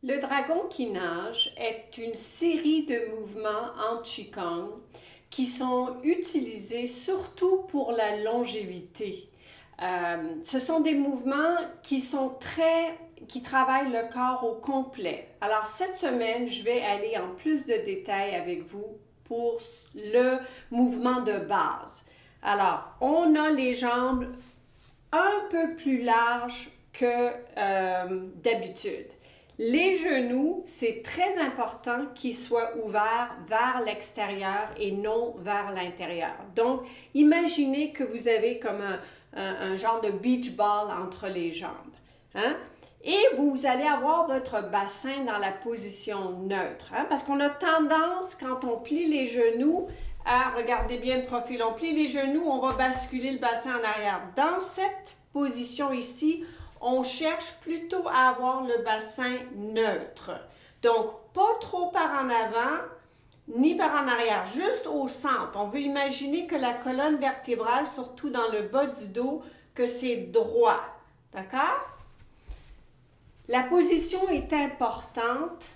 Le dragon qui nage est une série de mouvements en Qigong qui sont utilisés surtout pour la longévité. Ce sont des mouvements qui travaillent le corps au complet. Alors cette semaine, je vais aller en plus de détails avec vous pour le mouvement de base. Alors, on a les jambes un peu plus larges que d'habitude. Les genoux, c'est très important qu'ils soient ouverts vers l'extérieur et non vers l'intérieur. Donc, imaginez que vous avez comme un genre de beach ball entre les jambes. Hein? Et vous allez avoir votre bassin dans la position neutre. Hein? Parce qu'on a tendance, quand on plie les genoux, à regarder bien le profil. On plie les genoux, on va basculer le bassin en arrière. Dans cette position ici, on cherche plutôt à avoir le bassin neutre. Donc, pas trop par en avant, ni par en arrière, juste au centre. On veut imaginer que la colonne vertébrale, surtout dans le bas du dos, que c'est droit. D'accord? La position est importante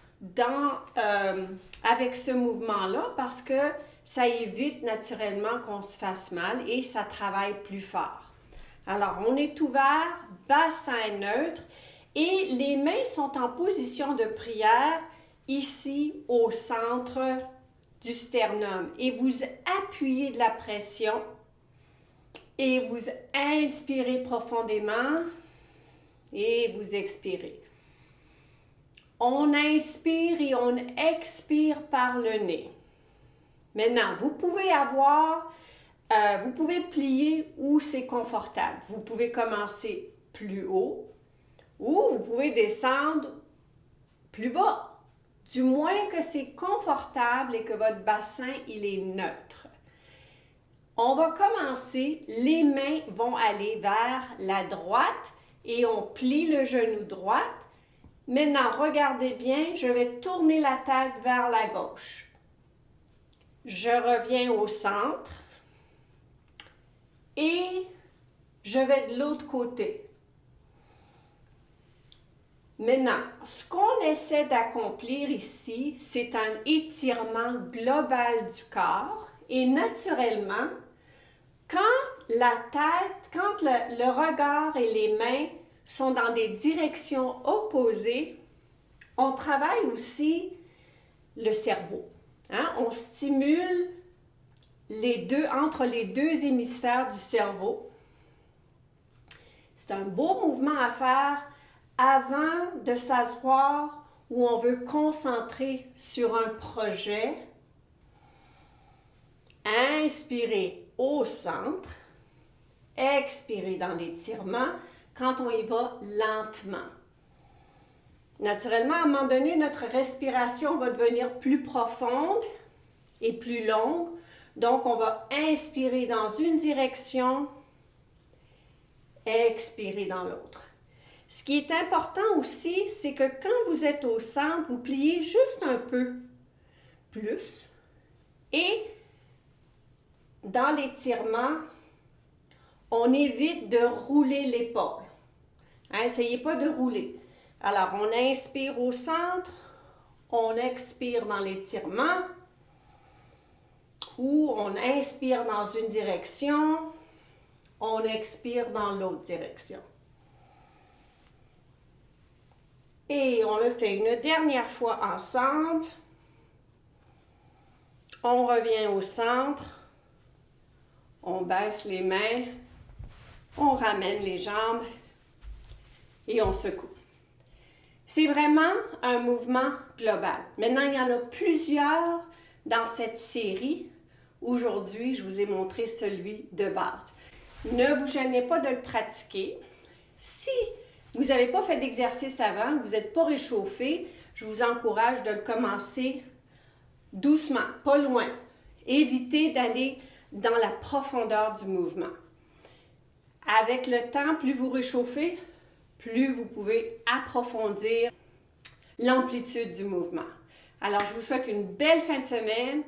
avec ce mouvement-là parce que ça évite naturellement qu'on se fasse mal et ça travaille plus fort. Alors, on est ouvert, bassin neutre et les mains sont en position de prière ici au centre du sternum. Et vous appuyez de la pression et vous inspirez profondément et vous expirez. On inspire et on expire par le nez. Maintenant, vous pouvez plier où c'est confortable. Vous pouvez commencer plus haut ou vous pouvez descendre plus bas. Du moins que c'est confortable et que votre bassin, il est neutre. On va commencer, les mains vont aller vers la droite et on plie le genou droit. Maintenant, regardez bien, je vais tourner la tête vers la gauche. Je reviens au centre et je vais de l'autre côté. Maintenant, ce qu'on essaie d'accomplir ici, c'est un étirement global du corps et naturellement, quand le regard et les mains sont dans des directions opposées, on travaille aussi le cerveau. Hein? On stimule entre les deux hémisphères du cerveau. C'est un beau mouvement à faire avant de s'asseoir où on veut concentrer sur un projet. Inspirez au centre, expirez dans l'étirement quand on y va lentement. Naturellement, à un moment donné, notre respiration va devenir plus profonde et plus longue. Donc, on va inspirer dans une direction, expirer dans l'autre. Ce qui est important aussi, c'est que quand vous êtes au centre, vous pliez juste un peu plus. Et dans l'étirement, on évite de rouler l'épaule. Essayez pas de rouler. Alors, on inspire au centre, on expire dans l'étirement, ou on inspire dans une direction, on expire dans l'autre direction. Et on le fait une dernière fois ensemble. On revient au centre, on baisse les mains, on ramène les jambes et on secoue. C'est vraiment un mouvement global. Maintenant, il y en a plusieurs dans cette série. Aujourd'hui, je vous ai montré celui de base. Ne vous gênez pas de le pratiquer. Si vous n'avez pas fait d'exercice avant, vous n'êtes pas réchauffé, je vous encourage de le commencer doucement, pas loin. Évitez d'aller dans la profondeur du mouvement. Avec le temps, plus vous réchauffez, plus vous pouvez approfondir l'amplitude du mouvement. Alors, je vous souhaite une belle fin de semaine.